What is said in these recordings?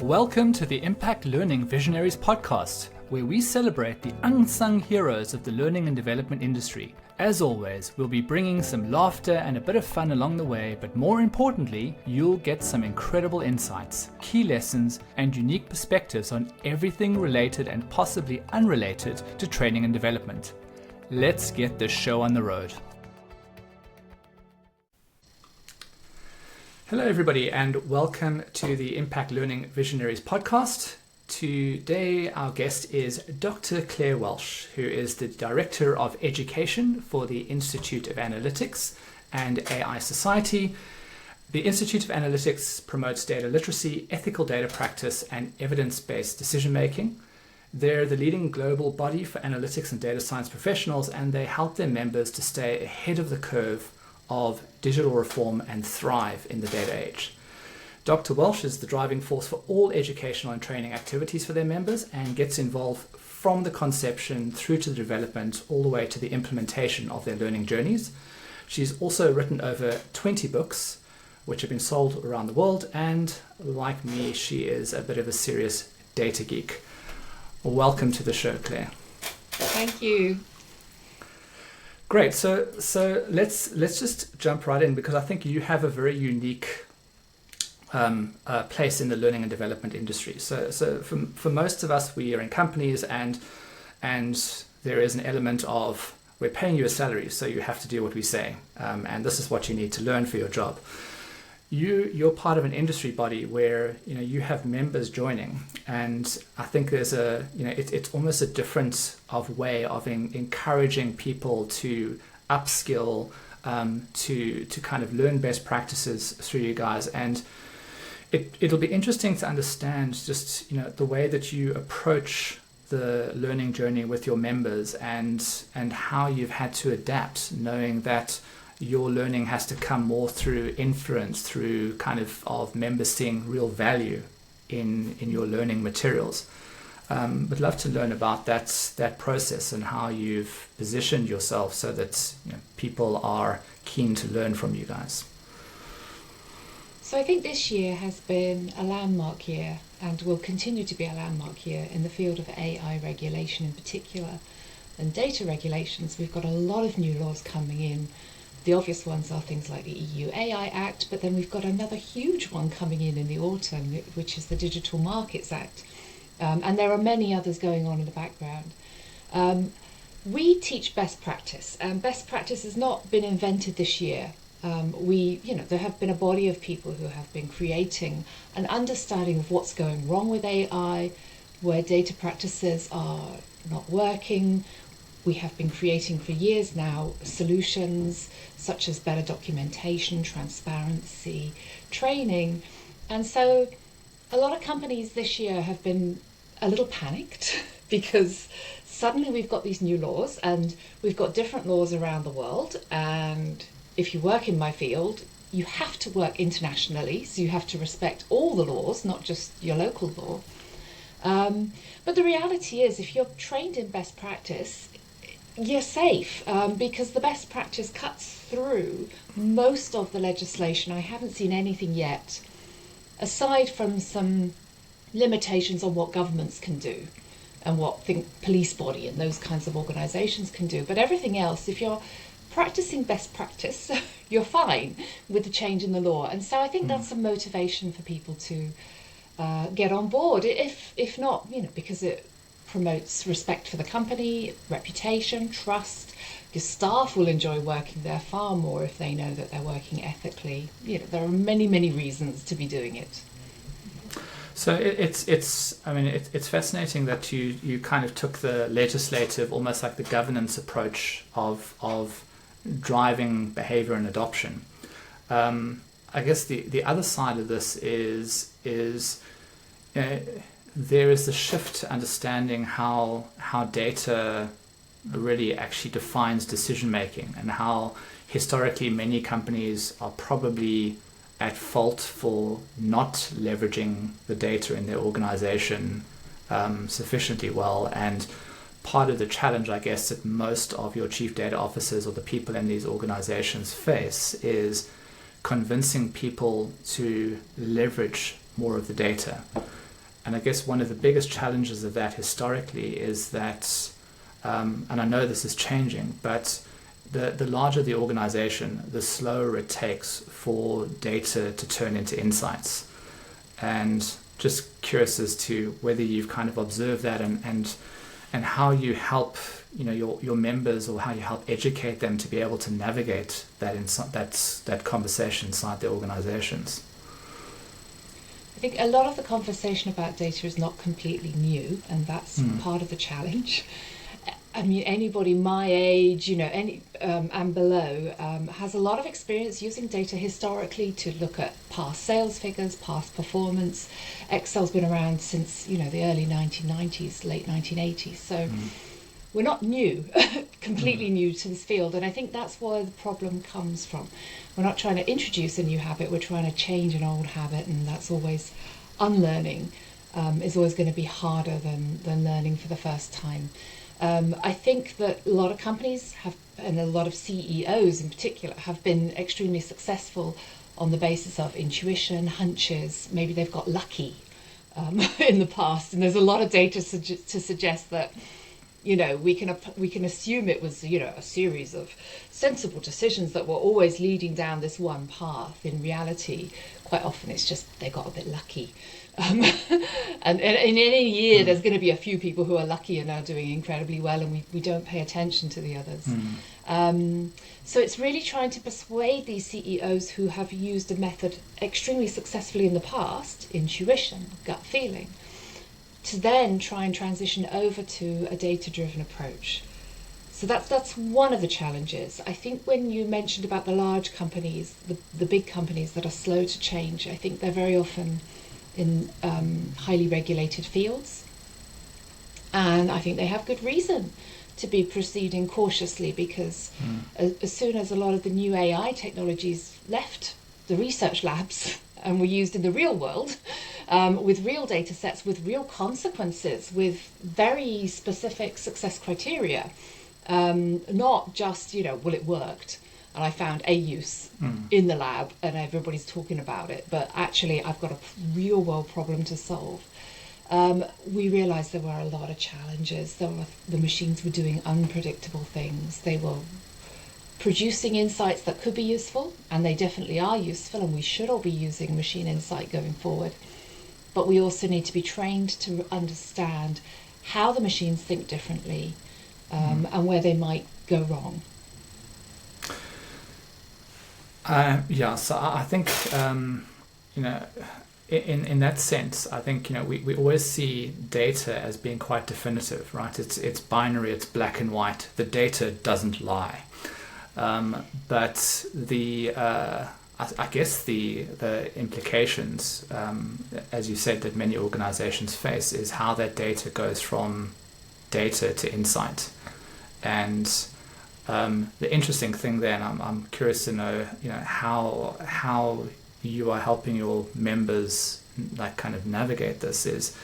Welcome to the Impact Learning Visionaries podcast, where we celebrate the unsung heroes of the learning and development industry. As always, we'll be bringing some laughter and a bit of fun along the way, but more importantly, you'll get some incredible insights, key lessons, and unique perspectives on everything related and possibly unrelated to training and development. Let's get this show on the road. Hello everybody and welcome to the Impact Learning Visionaries podcast. Today our guest is Dr. Claire Walsh, who is the Director of Education for the Institute of Analytics and AI Society. The Institute of Analytics promotes data literacy, ethical data practice, and evidence-based decision making. They're the leading global body for analytics and data science professionals, and they help their members to stay ahead of the curve of digital reform and thrive in the data age. Dr. Walsh is the driving force for all educational and training activities for their members and gets involved from the conception through to the development all the way to the implementation of their learning journeys. She's also written over 20 books which have been sold around the world, and like me, she is a bit of a serious data geek. Welcome to the show, Claire. Thank you. Great. So let's just jump right in, because I think you have a very unique place in the learning and development industry. So for most of us, we are in companies, and there is an element of we're paying you a salary, so you have to do what we say, and this is what you need to learn for your job. You're part of an industry body where you have members joining, and I think there's it's almost a different way of encouraging people to upskill, to kind of learn best practices through you guys, and it'll be interesting to understand just the way that you approach the learning journey with your members, and how you've had to adapt, knowing that your learning has to come more through influence, through kind of members seeing real value in your learning materials. Would love to learn about that process and how you've positioned yourself so that people are keen to learn from you guys. So I think this year has been a landmark year, and will continue to be a landmark year in the field of AI regulation in particular, and data regulations. We've got a lot of new laws coming in. The obvious ones are things like the EU AI Act, but then we've got another huge one coming in the autumn, which is the Digital Markets Act. And there are many others going on in the background. We teach best practice, and best practice has not been invented this year. There have been a body of people who have been creating an understanding of what's going wrong with AI, where data practices are not working. We have been creating for years now solutions such as better documentation, transparency, training. And so a lot of companies this year have been a little panicked because suddenly we've got these new laws, and we've got different laws around the world. And if you work in my field, you have to work internationally, so you have to respect all the laws, not just your local law. But the reality is, if you're trained in best practice, you're safe, because the best practice cuts through most of the legislation. I haven't seen anything yet, aside from some limitations on what governments can do and what police body and those kinds of organisations can do. But everything else, if you're practicing best practice, you're fine with the change in the law. And so I think that's a motivation for people to get on board, if not, because it promotes respect for the company, reputation, trust. Your staff will enjoy working there far more if they know that they're working ethically. There are many, many reasons to be doing it. So it's fascinating that you kind of took the legislative, almost like the governance approach of driving behavior and adoption. I guess the other side of this is there is the shift to understanding how data really actually defines decision making, and how historically many companies are probably at fault for not leveraging the data in their organization sufficiently well. And part of the challenge, I guess, that most of your chief data officers or the people in these organizations face is convincing people to leverage more of the data. I guess one of the biggest challenges of that historically is that, and I know this is changing, but the larger the organization, the slower it takes for data to turn into insights. And just curious as to whether you've kind of observed that, and how you help your members, or how you help educate them to be able to navigate that conversation inside their organizations. I think a lot of the conversation about data is not completely new, and that's part of the challenge. I mean, anybody my age, and below, has a lot of experience using data historically to look at past sales figures, past performance. Excel's been around since, the early 1990s, late 1980s. So we're not new, completely new to this field. And I think that's where the problem comes from. We're not trying to introduce a new habit, we're trying to change an old habit, and that's always unlearning. Is always going to be harder than learning for the first time. I think that a lot of companies have, and a lot of CEOs in particular, have been extremely successful on the basis of intuition, hunches. Maybe they've got lucky in the past, and there's a lot of data to suggest that we can assume it was a series of sensible decisions that were always leading down this one path. In reality, quite often it's just they got a bit lucky. And in any year, there's going to be a few people who are lucky and are doing incredibly well, and we don't pay attention to the others. So it's really trying to persuade these CEOs who have used a method extremely successfully in the past, intuition, gut feeling, to then try and transition over to a data-driven approach. So that's one of the challenges. I think when you mentioned about the large companies, the big companies that are slow to change, I think they're very often in highly regulated fields, and I think they have good reason to be proceeding cautiously, because as soon as a lot of the new AI technologies left the research labs and were used in the real world, with real data sets, with real consequences, with very specific success criteria, not just well, it worked and I found a use in the lab and everybody's talking about it, but actually I've got a real world problem to solve. We realised there were a lot of challenges. The machines were doing unpredictable things. They were producing insights that could be useful, and they definitely are useful, and we should all be using machine insight going forward. But we also need to be trained to understand how the machines think differently, and where they might go wrong. So I think, in that sense, I think, we always see data as being quite definitive, right? It's binary, it's black and white. The data doesn't lie. But I guess the implications, as you said, that many organizations face is how that data goes from data to insight. And the interesting thing then, I'm curious to know, how you are helping your members kind of navigate this. Is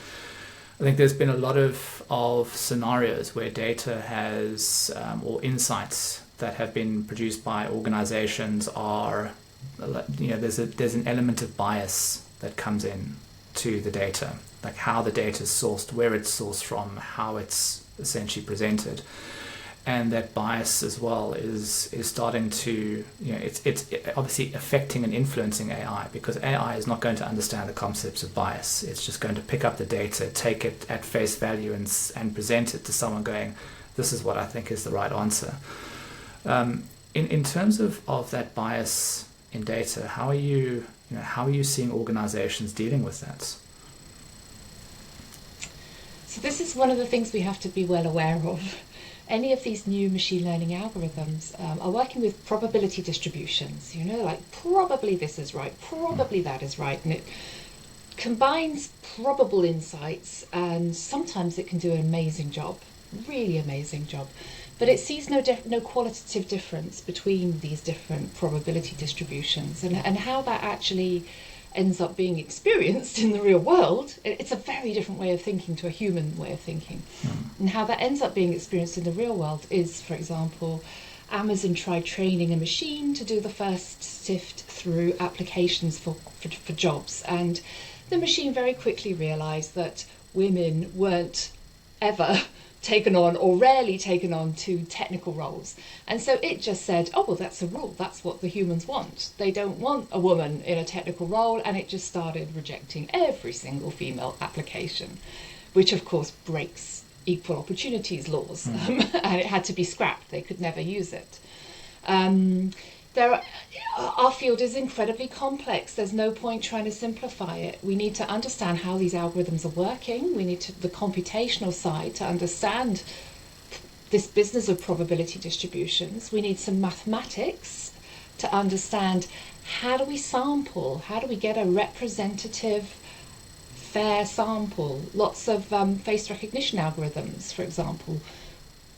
I think there's been a lot of scenarios where data has or insights that have been produced by organizations are, there's an element of bias that comes in to the data, like how the data is sourced, where it's sourced from, how it's essentially presented. And that bias as well is starting to, it's obviously affecting and influencing AI, because AI is not going to understand the concepts of bias. It's just going to pick up the data, take it at face value, and present it to someone going, this is what I think is the right answer. In terms of that bias in data, how are you seeing organizations dealing with that? So this is one of the things we have to be well aware of. Any of these new machine learning algorithms are working with probability distributions, like probably this is right, probably that is right, and it combines probable insights, and sometimes it can do an amazing job, really amazing job, but it sees no qualitative difference between these different probability distributions, and how that actually ends up being experienced in the real world. It's a very different way of thinking to a human way of thinking. And how that ends up being experienced in the real world is, for example, Amazon tried training a machine to do the first sift through applications for jobs, and the machine very quickly realised that women weren't ever taken on, or rarely taken on, to technical roles. And so it just said, oh, well, that's a rule. That's what the humans want. They don't want a woman in a technical role. And it just started rejecting every single female application, which of course breaks equal opportunities laws. And it had to be scrapped. They could never use it. Our field is incredibly complex. There's no point trying to simplify it. We need to understand how these algorithms are working. We need the computational side to understand this business of probability distributions. We need some mathematics to understand, how do we sample? How do we get a representative, fair sample? Lots of face recognition algorithms, for example,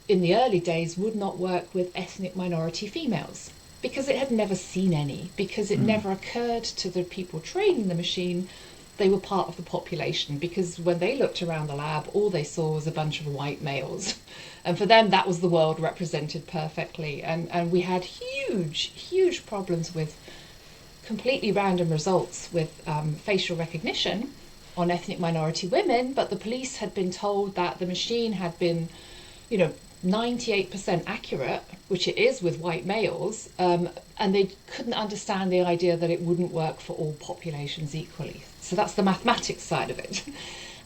in the early days would not work with ethnic minority females, because it had never seen any, because it never occurred to the people training the machine they were part of the population, because when they looked around the lab, all they saw was a bunch of white males. And for them, that was the world represented perfectly. And we had huge problems with completely random results with facial recognition on ethnic minority women, but the police had been told that the machine had been, 98% accurate, which it is with white males, and they couldn't understand the idea that it wouldn't work for all populations equally. So that's the mathematics side of it.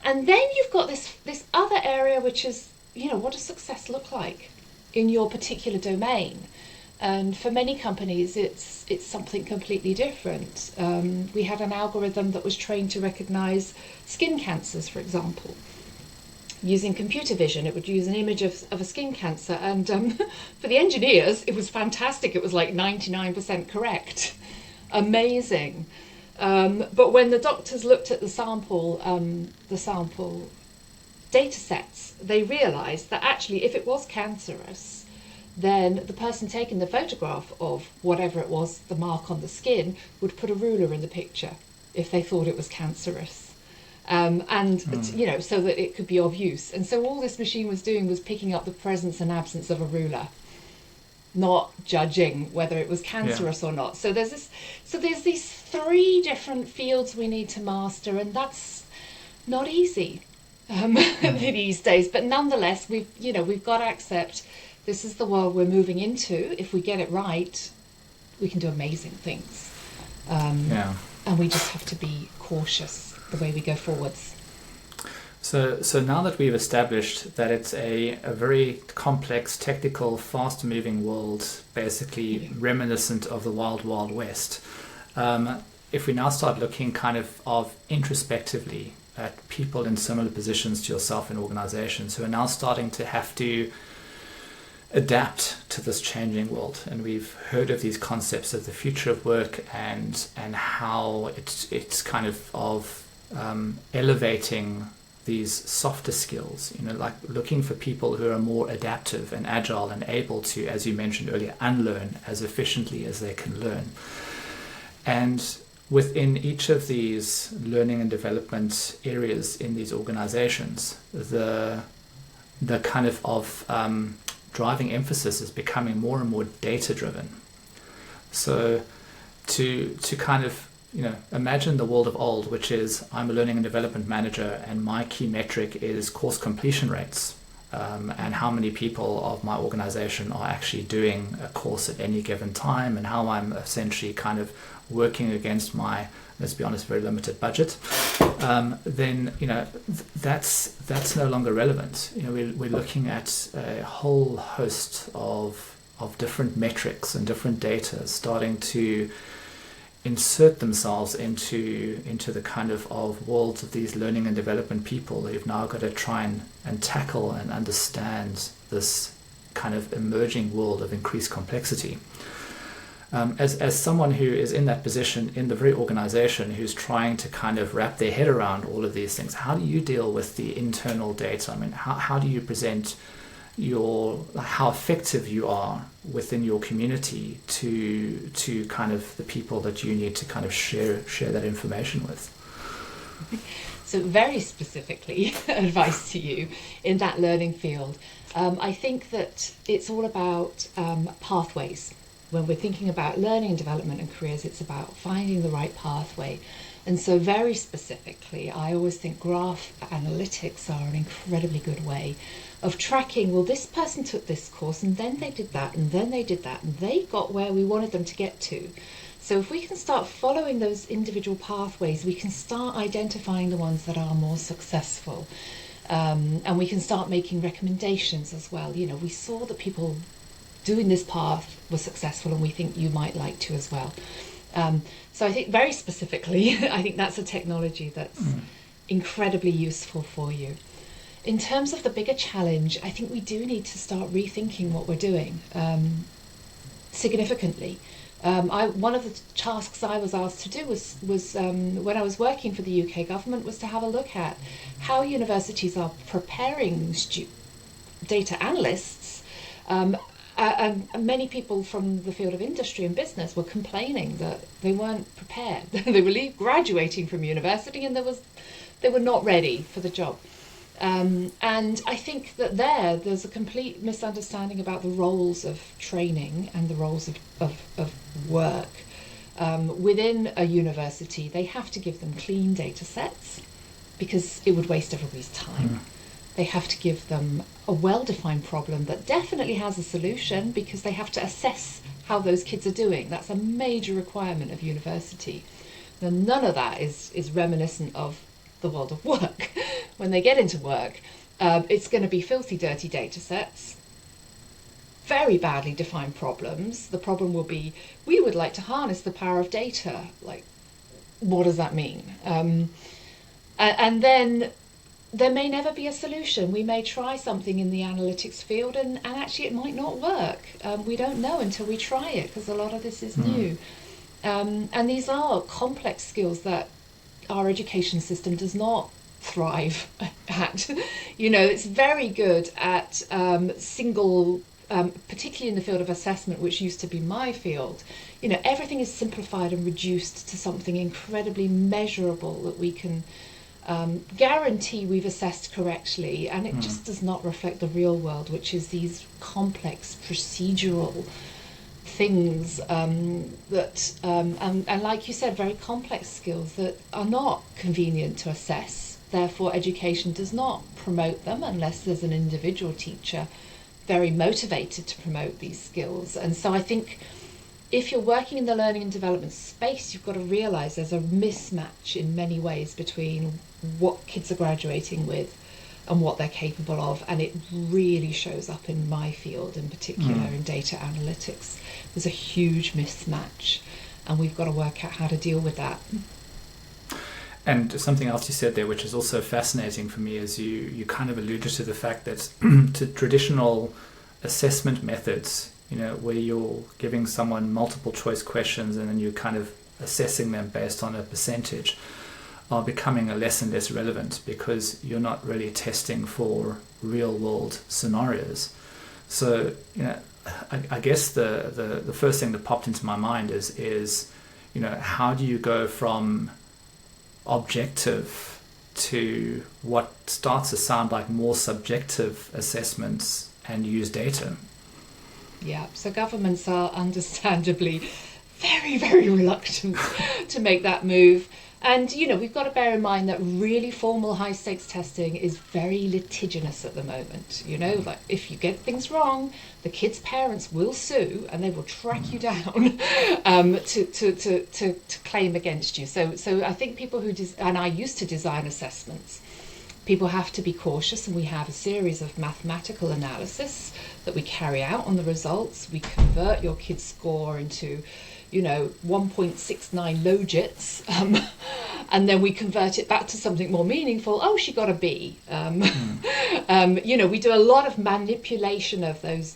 And then you've got this other area, which is, what does success look like in your particular domain? And for many companies, it's something completely different. We had an algorithm that was trained to recognise skin cancers, for example. Using computer vision, it would use an image of a skin cancer, and for the engineers, it was fantastic. It was like 99% correct. Amazing. But when the doctors looked at the sample data sets, they realised that actually, if it was cancerous, then the person taking the photograph of whatever it was, the mark on the skin, would put a ruler in the picture if they thought it was cancerous. So that it could be of use. And so all this machine was doing was picking up the presence and absence of a ruler, not judging whether it was cancerous or not. So there's these three different fields we need to master, and that's not easy these days. But nonetheless, we've got to accept this is the world we're moving into. If we get it right, we can do amazing things. And we just have to be cautious the way we go forwards. So now that we've established that it's a very complex, technical, fast-moving world, basically reminiscent of the Wild Wild West, if we now start looking kind of introspectively at people in similar positions to yourself in organizations who are now starting to have to adapt to this changing world, and we've heard of these concepts of the future of work and how it's kind of elevating these softer skills, like looking for people who are more adaptive and agile and able to, as you mentioned earlier, unlearn as efficiently as they can learn. And within each of these learning and development areas in these organizations, the kind of driving emphasis is becoming more and more data driven. So to kind of imagine the world of old, which is I'm a learning and development manager and my key metric is course completion rates, and how many people of my organization are actually doing a course at any given time, and how I'm essentially kind of working against my, let's be honest, very limited budget, then that's no longer relevant. We're looking at a whole host of different metrics and different data starting to insert themselves into the kind of worlds of these learning and development people who've now got to try and tackle and understand this kind of emerging world of increased complexity. As someone who is in that position in the very organization who's trying to kind of wrap their head around all of these things, how do you deal with the internal data? I mean, how do you present how effective you are within your community to kind of the people that you need to kind of share that information with? So very specifically, advice to you in that learning field. I think that it's all about pathways. When we're thinking about learning and development and careers, it's about finding the right pathway. And so very specifically, I always think graph analytics are an incredibly good way of tracking, well, this person took this course and then they did that and then they did that and they got where we wanted them to get to. So if we can start following those individual pathways, we can start identifying the ones that are more successful. And we can start making recommendations as well. You know, we saw that people doing this path were successful and we think you might like to as well. So I think very specifically, I think that's a technology that's incredibly useful for you. In terms of the bigger challenge, I think we do need to start rethinking what we're doing significantly. One of the tasks I was asked to do was when I was working for the UK government was to have a look at how universities are preparing data analysts. And many people from the field of industry and business were complaining that they weren't prepared. They were graduating from university and they were not ready for the job. And I think that there's a complete misunderstanding about the roles of training and the roles of work. Within a university, they have to give them clean data sets because it would waste everybody's time. They have to give them a well-defined problem that definitely has a solution because they have to assess how those kids are doing. That's a major requirement of university. Now, none of that is reminiscent of the world of work. When they get into work, it's going to be filthy, dirty data sets, very badly defined problems. The problem will be, we would like to harness the power of data. Like, what does that mean? And then there may never be a solution. We may try something in the analytics field and actually it might not work. We don't know until we try it because a lot of this is new. And these are complex skills that our education system does not thrive at. You know, it's very good at single, particularly in the field of assessment, which used to be my field. You know, everything is simplified and reduced to something incredibly measurable that we can guarantee we've assessed correctly, and it just does not reflect the real world, which is these complex procedural things that and like you said, very complex skills that are not convenient to assess. Therefore, education does not promote them unless there's an individual teacher very motivated to promote these skills. And so I think if you're working in the learning and development space, you've got to realise there's a mismatch in many ways between what kids are graduating with and what they're capable of, and it really shows up in my field in particular, in data analytics. There's a huge mismatch, and we've got to work out how to deal with that. And something else you said there, which is also fascinating for me, is you kind of alluded to the fact that to traditional assessment methods, you know, where you're giving someone multiple choice questions and then you're kind of assessing them based on a percentage, are becoming less and less relevant because you're not really testing for real world scenarios. So, you know, I guess the first thing that popped into my mind is, you know, how do you go from objective to what starts to sound like more subjective assessments and use data? Yeah, so governments are understandably very, very reluctant to make that move. And, you know, we've got to bear in mind that really formal high-stakes testing is very litigious at the moment. You know, like if you get things wrong, the kids' parents will sue and they will track you down to claim against you. So I think people who, and I used to design assessments, people have to be cautious, and we have a series of mathematical analysis that we carry out on the results. We convert your kid's score into, you know, 1.69 logits, and then we convert it back to something more meaningful. Oh, she got a B. You know, we do a lot of manipulation of those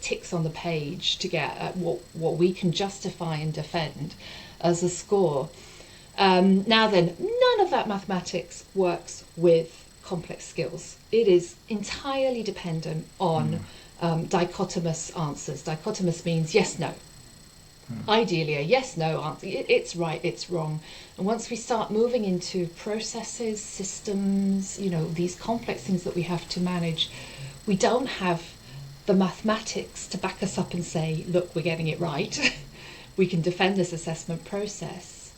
ticks on the page to get at what we can justify and defend as a score. Now then, none of that mathematics works with complex skills. It is entirely dependent on dichotomous answers. Dichotomous means yes, no. Ideally a yes-no answer. It's right, it's wrong. And once we start moving into processes, systems, you know, these complex things that we have to manage, we don't have the mathematics to back us up and say, look, we're getting it right. We can defend this assessment process.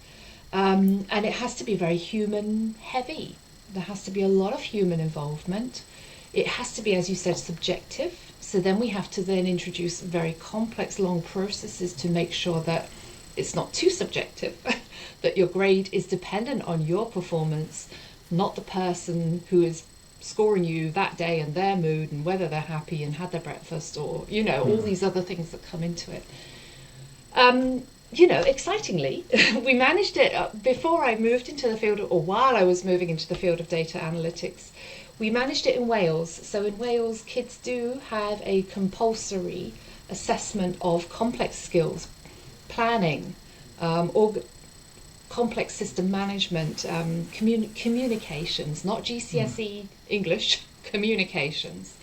And it has to be very human heavy. There has to be a lot of human involvement. It has to be, as you said, subjective. So then we have to then introduce very complex, long processes to make sure that it's not too subjective, that your grade is dependent on your performance, not the person who is scoring you that day and their mood and whether they're happy and had their breakfast, or, you know, all these other things that come into it. You know, excitingly, we managed it before I moved into the field, or while I was moving into the field of data analytics. We managed it in Wales. So in Wales, kids do have a compulsory assessment of complex skills, planning, complex system management, communications, not GCSE English, communications.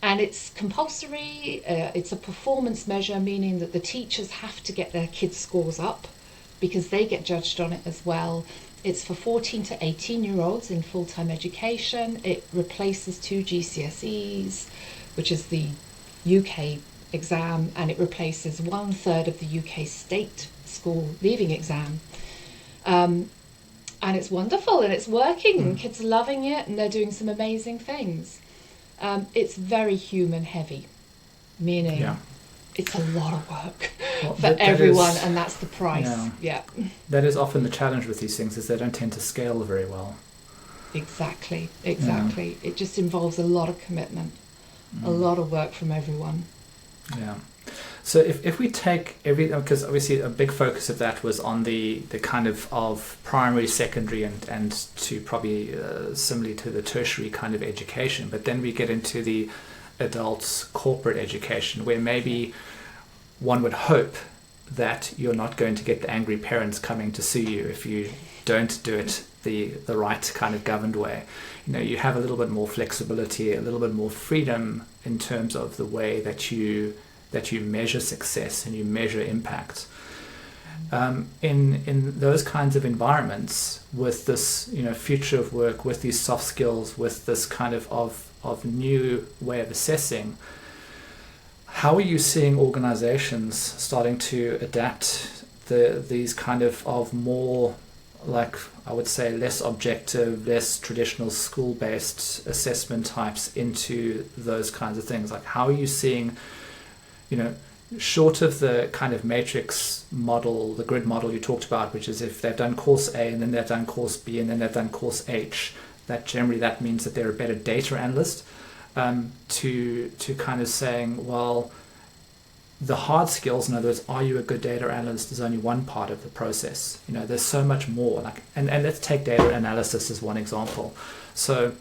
And it's compulsory, it's a performance measure, meaning that the teachers have to get their kids' scores up because they get judged on it as well. It's for 14 to 18-year-olds in full-time education. It replaces 2 GCSEs, which is the UK exam, and it replaces 1/3 of the UK state school leaving exam. And it's wonderful, and it's working, and kids are loving it, and they're doing some amazing things. It's very human heavy, meaning it's a lot of work for everyone, and that's the price. Yeah. That is often the challenge with these things, is they don't tend to scale very well. Exactly. It just involves a lot of commitment, a lot of work from everyone. Yeah. So if we take because obviously a big focus of that was on the kind of primary, secondary, and to probably similarly to the tertiary kind of education, but then we get into the adults corporate education, where maybe one would hope that you're not going to get the angry parents coming to sue you if you don't do it the right kind of governed way. You know, you have a little bit more flexibility, a little bit more freedom in terms of the way that you measure success and you measure impact. In those kinds of environments, with this, you know, future of work, with these soft skills, with this kind of new way of assessing, how are you seeing organizations starting to adapt these kind of more, like, I would say, less objective, less traditional school-based assessment types into those kinds of things? Like, how are you seeing, you know, short of the kind of matrix model, the grid model you talked about, which is if they've done course A and then they've done course B and then they've done course H, that generally that means that they're a better data analyst, to kind of saying, well, the hard skills, in other words, are you a good data analyst, is only one part of the process. You know, there's so much more. Like, and let's take data analysis as one example. So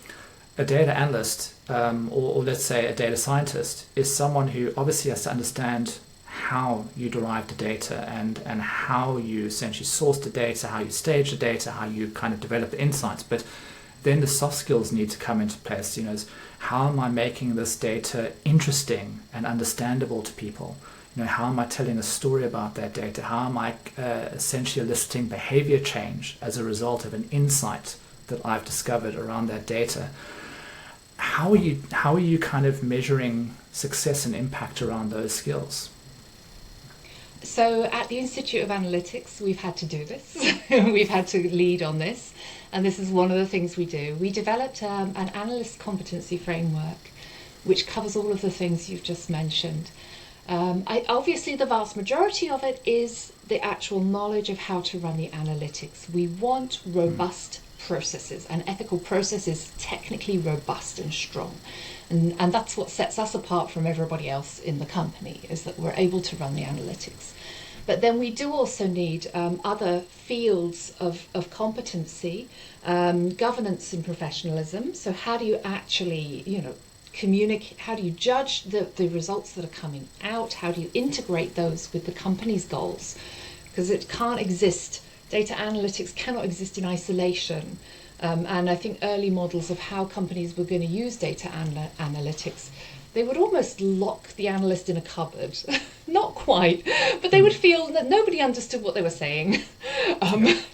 a data analyst, or let's say a data scientist, is someone who obviously has to understand how you derive the data and how you essentially source the data, how you stage the data, how you kind of develop the insights. But then the soft skills need to come into place. You know, is how am I making this data interesting and understandable to people? You know, how am I telling a story about that data? How am I essentially eliciting behavior change as a result of an insight that I've discovered around that data? How are you kind of measuring success and impact around those skills? So at the Institute of Analytics, we've had to do this. We've had to lead on this. And this is one of the things we do. We developed an analyst competency framework, which covers all of the things you've just mentioned. Obviously, the vast majority of it is the actual knowledge of how to run the analytics. We want robust processes, and ethical processes technically robust and strong. And that's what sets us apart from everybody else in the company, is that we're able to run the analytics. But then we do also need other fields of competency, governance and professionalism. So how do you actually, you know, communicate? How do you judge the results that are coming out? How do you integrate those with the company's goals? Because it can't exist. Data analytics cannot exist in isolation. And I think early models of how companies were going to use data analytics, they would almost lock the analyst in a cupboard. Not quite, but they would feel that nobody understood what they were saying.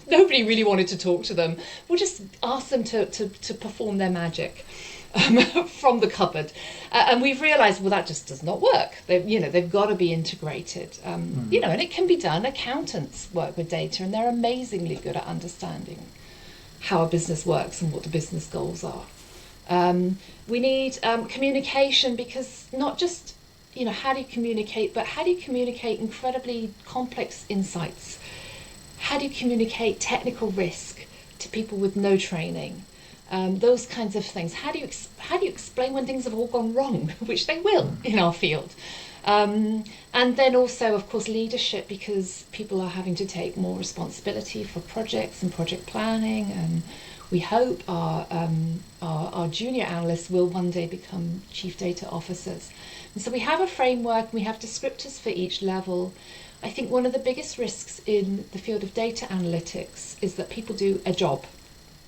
Nobody really wanted to talk to them. We'll just ask them to perform their magic. from the cupboard. And we've realised, well, that just does not work. They've got to be integrated. And it can be done. Accountants work with data, and they're amazingly good at understanding how a business works and what the business goals are. We need communication, because not just, how do you communicate, but how do you communicate incredibly complex insights? How do you communicate technical risk to people with no training? Those kinds of things. How do you explain when things have all gone wrong, which they will in our field? And then also, of course, leadership, because people are having to take more responsibility for projects and project planning, and we hope our junior analysts will one day become chief data officers. And so we have a framework, we have descriptors for each level. I think one of the biggest risks in the field of data analytics is that people do a job.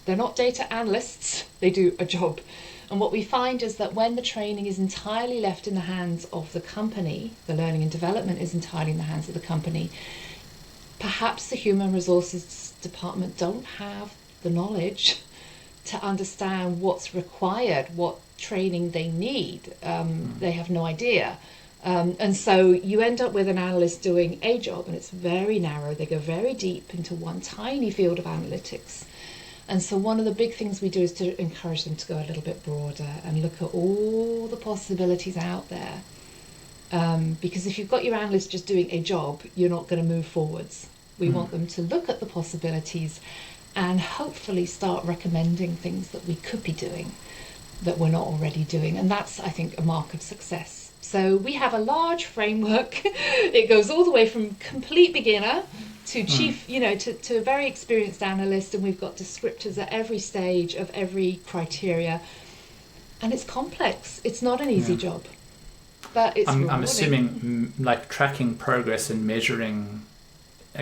They're not data analysts, they do a job. And what we find is that when the training is entirely left in the hands of the company, the learning and development is entirely in the hands of the company, perhaps the human resources department don't have the knowledge to understand what's required, what training they need. They have no idea. And so you end up with an analyst doing a job, and it's very narrow. They go very deep into one tiny field of analytics. And so one of the big things we do is to encourage them to go a little bit broader and look at all the possibilities out there. Because if you've got your analyst just doing a job, you're not going to move forwards. We want them to look at the possibilities and hopefully start recommending things that we could be doing that we're not already doing. And that's, I think, a mark of success. So we have a large framework. It goes all the way from complete beginner to chief, to a very experienced analyst, and we've got descriptors at every stage of every criteria. And it's complex. It's not an easy job, but it's I'm assuming like tracking progress and measuring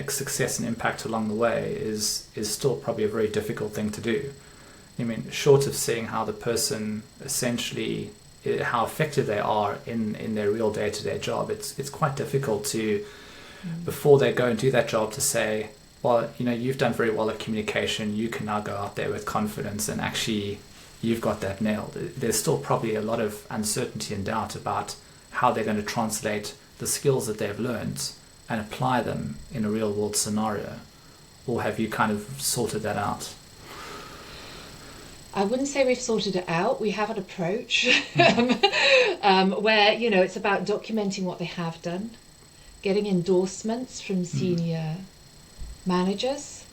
success and impact along the way is still probably a very difficult thing to do. I mean, short of seeing how the person essentially, how effective they are in their real day-to-day job, it's quite difficult to, before they go and do that job, to say, well, you've done very well at communication, you can now go out there with confidence and actually you've got that nailed. There's still probably a lot of uncertainty and doubt about how they're going to translate the skills that they've learned and apply them in a real world scenario. Or have you kind of sorted that out? I wouldn't say we've sorted it out. We have an approach where, it's about documenting what they have done, getting endorsements from senior managers.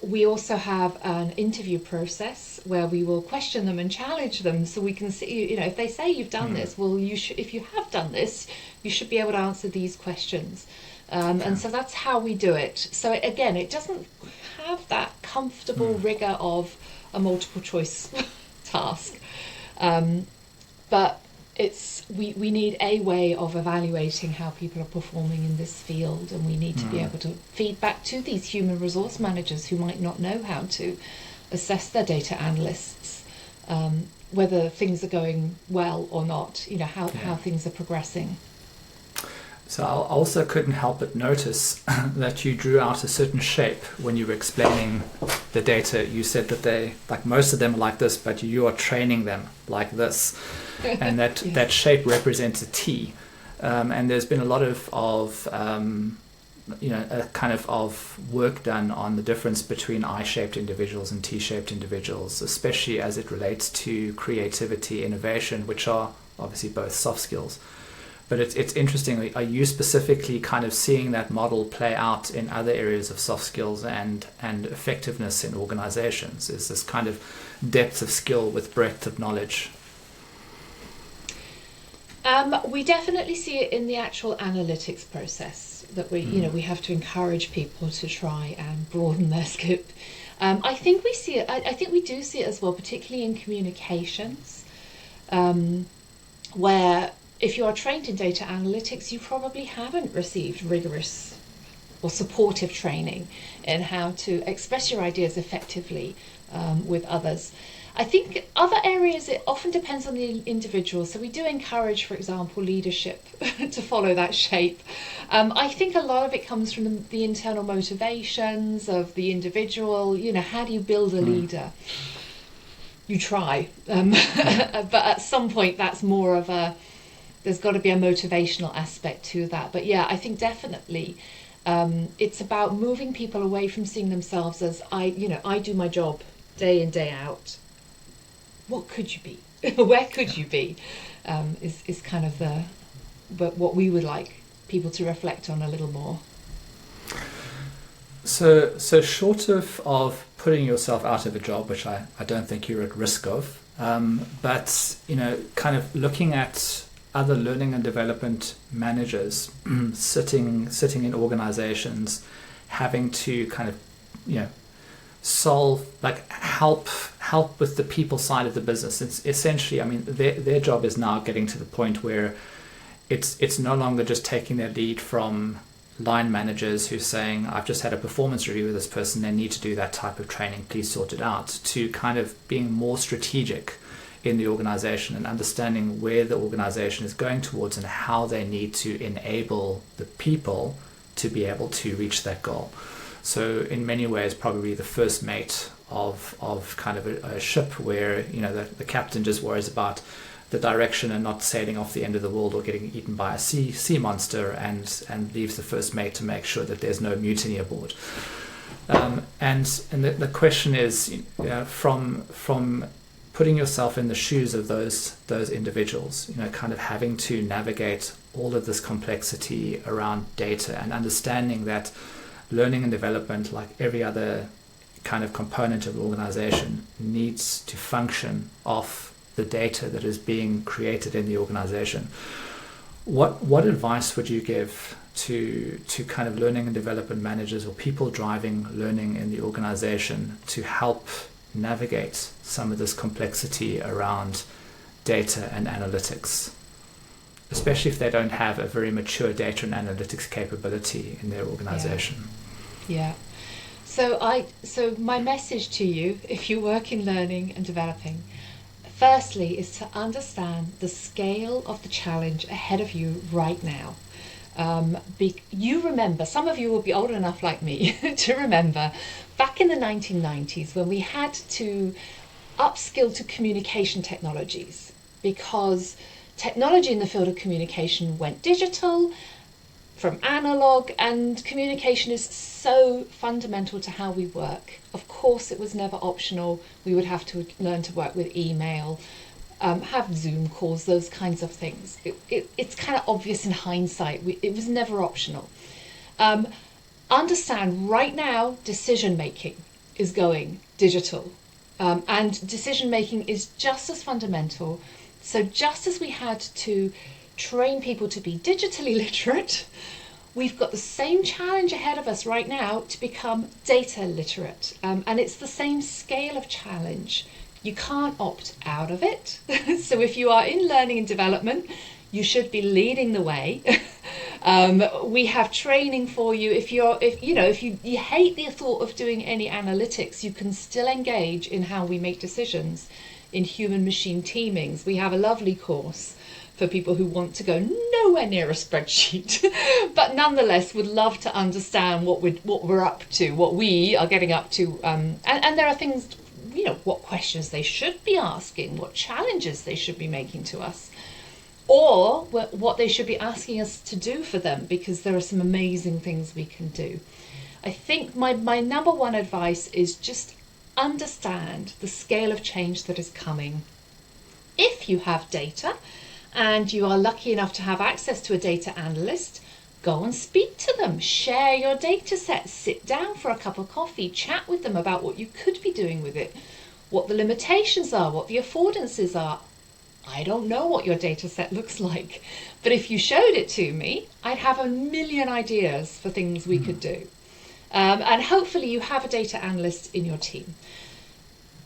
We also have an interview process where we will question them and challenge them, so we can see, if they say you've done this, well, if you have done this, you should be able to answer these questions. And so that's how we do it. So again, it doesn't have that comfortable rigor of a multiple choice task, but we need a way of evaluating how people are performing in this field, and we need to be able to feed back to these human resource managers who might not know how to assess their data analysts, whether things are going well or not, how things are progressing. So I also couldn't help but notice that you drew out a certain shape when you were explaining the data. You said that like most of them are like this, but you are training them like this. And that Yes. that shape represents a T. And there's been a lot of work done on the difference between I-shaped individuals and T-shaped individuals, especially as it relates to creativity, innovation, which are obviously both soft skills. But it's interesting, are you specifically kind of seeing that model play out in other areas of soft skills and effectiveness in organizations? Is this kind of depth of skill with breadth of knowledge? We definitely see it in the actual analytics process, that we have to encourage people to try and broaden their scope. I think we see it, I think we do see it as well, particularly in communications, where if you are trained in data analytics, you probably haven't received rigorous or supportive training in how to express your ideas effectively with others. I think other areas, it often depends on the individual. So we do encourage, for example, leadership to follow that shape. I think a lot of it comes from the internal motivations of the individual. How do you build a leader? you try. But at some point, that's more of there's got to be a motivational aspect to that. But yeah, I think definitely it's about moving people away from seeing themselves as I do my job day in, day out. What could you be? Where could you be? Is kind of what we would like people to reflect on a little more. So short of putting yourself out of a job, which I don't think you're at risk of, but kind of looking at other learning and development managers sitting in organizations, having to kind of solve, like help with the people side of the business. It's essentially, I mean, their job is now getting to the point where it's no longer just taking their lead from line managers who's saying, I've just had a performance review with this person, they need to do that type of training, please sort it out, to kind of being more strategic in the organization and understanding where the organization is going towards and how they need to enable the people to be able to reach that goal. So in many ways, probably the first mate of kind of a ship where the captain just worries about the direction and not sailing off the end of the world or getting eaten by a sea monster, and leaves the first mate to make sure that there's no mutiny aboard. And the question is, from putting yourself in the shoes of those individuals, kind of having to navigate all of this complexity around data and understanding that learning and development, like every other kind of component of the organization, needs to function off the data that is being created in the organization. What advice would you give to kind of learning and development managers or people driving learning in the organization to help navigate some of this complexity around data and analytics, especially if they don't have a very mature data and analytics capability in their organization? Yeah. So my message to you, if you work in learning and developing, firstly is to understand the scale of the challenge ahead of you right now. You remember, some of you will be old enough like me to remember back in the 1990s when we had to upskill to communication technologies, because technology in the field of communication went digital from analog, and communication is so fundamental to how we work. Of course, it was never optional. We would have to learn to work with email, have Zoom calls, those kinds of things. It's kind of obvious in hindsight. It was never optional. Understand right now, decision making is going digital, and decision making is just as fundamental. So just as we had to train people to be digitally literate, we've got the same challenge ahead of us right now to become data literate, and it's the same scale of challenge. You can't opt out of it. So if you are in learning and development, you should be leading the way. We have training for you. If you hate the thought of doing any analytics, you can still engage in how we make decisions in human machine teamings. We have a lovely course for people who want to go nowhere near a spreadsheet, but nonetheless would love to understand what we're up to, what we are getting up to, and there are things, what questions they should be asking, what challenges they should be making to us, or what they should be asking us to do for them, because there are some amazing things we can do. I think my number one advice is just understand the scale of change that is coming. If you have data, and you are lucky enough to have access to a data analyst, go and speak to them, share your data set, sit down for a cup of coffee, chat with them about what you could be doing with it, what the limitations are, what the affordances are. I don't know what your data set looks like, but if you showed it to me, I'd have a million ideas for things we could do. And hopefully you have a data analyst in your team.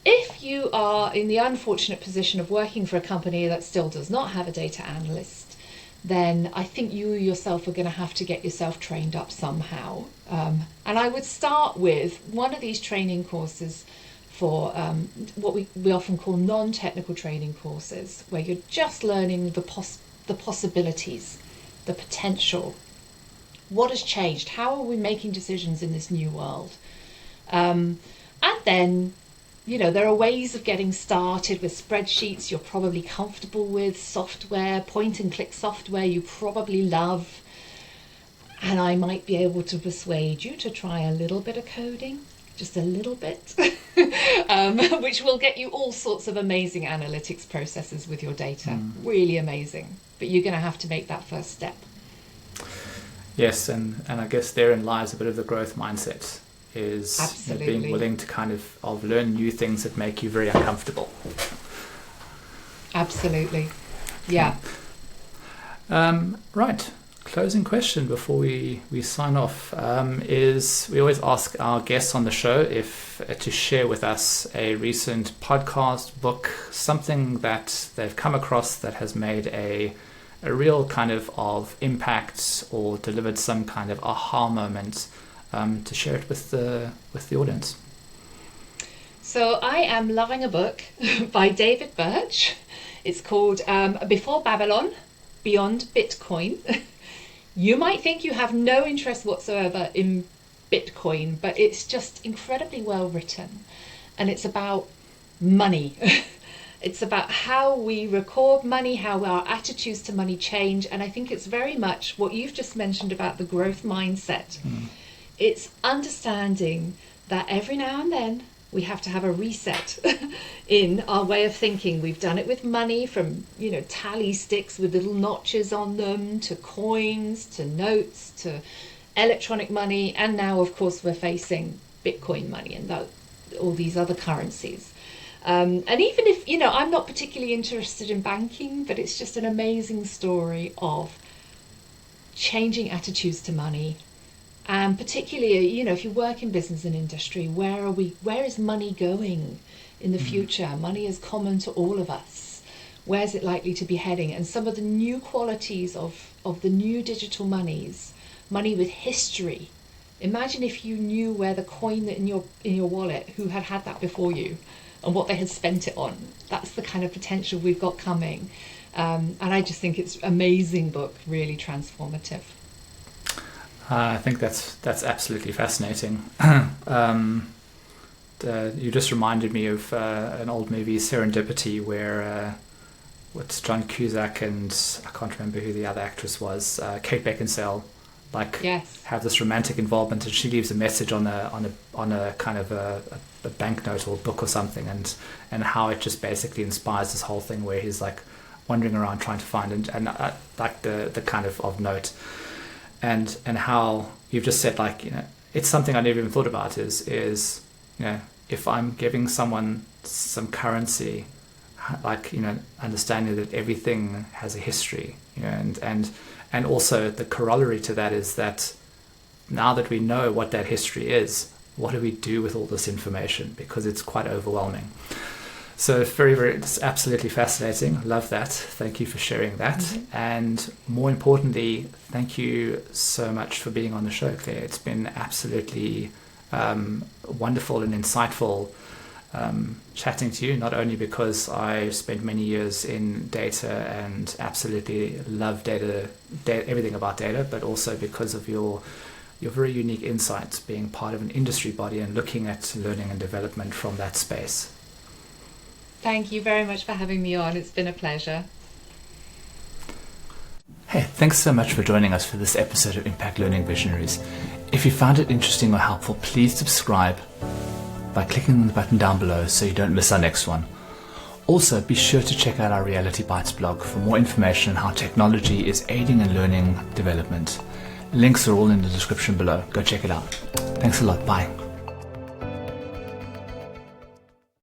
If you are in the unfortunate position of working for a company that still does not have a data analyst, then I think you yourself are going to have to get yourself trained up somehow. And I would start with one of these training courses for what we often call non-technical training courses, where you're just learning the possibilities, the potential. What has changed? How are we making decisions in this new world? And then there are ways of getting started with spreadsheets you're probably comfortable with, software, point and click software you probably love. And I might be able to persuade you to try a little bit of coding, just a little bit, which will get you all sorts of amazing analytics processes with your data. Really amazing. But you're going to have to make that first step. Yes, and I guess therein lies a bit of the growth mindset, is being willing to kind of learn new things that make you very uncomfortable. Absolutely. Yeah. Right. Closing question before we sign off is we always ask our guests on the show if to share with us a recent podcast, book, something that they've come across that has made a real kind of impact or delivered some kind of aha moment, to share it with the audience. So I am loving a book by David Birch. It's called Before Babylon, Beyond Bitcoin. You might think you have no interest whatsoever in Bitcoin, but it's just incredibly well written. And it's about money. It's about how we record money, how our attitudes to money change. And I think it's very much what you've just mentioned about the growth mindset. It's understanding that every now and then we have to have a reset in our way of thinking. We've done it with money, from tally sticks with little notches on them, to coins, to notes, to electronic money, and now of course we're facing Bitcoin money and all these other currencies. And even if I'm not particularly interested in banking, but it's just an amazing story of changing attitudes to money. And particularly, if you work in business and industry, where is money going in the future? Money is common to all of us. Where's it likely to be heading? And some of the new qualities of the new digital monies, money with history. Imagine if you knew where the coin in your wallet, who had that before you, and what they had spent it on. That's the kind of potential we've got coming. And I just think it's an amazing book, really transformative. I think that's absolutely fascinating. You just reminded me of an old movie, Serendipity, where what's John Cusack and I can't remember who the other actress was, Kate Beckinsale, have this romantic involvement, and she leaves a message on a kind of a banknote or a book or something, and how it just basically inspires this whole thing where he's like wandering around trying to find and like the kind of note. And how you've just said, it's something I never even thought about is if I'm giving someone some currency, understanding that everything has a history, and also the corollary to that is that now that we know what that history is, what do we do with all this information? Because it's quite overwhelming. So very, very, it's absolutely fascinating. Love that. Thank you for sharing that. And more importantly, thank you so much for being on the show, Claire. It's been absolutely wonderful and insightful chatting to you, not only because I spent many years in data and absolutely love data, everything about data, but also because of your very unique insights, being part of an industry body and looking at learning and development from that space. Thank you very much for having me on. It's been a pleasure. Hey, thanks so much for joining us for this episode of Impact Learning Visionaries. If you found it interesting or helpful, please subscribe by clicking on the button down below so you don't miss our next one. Also, be sure to check out our Reality Bites blog for more information on how technology is aiding in learning development. Links are all in the description below. Go check it out. Thanks a lot. Bye.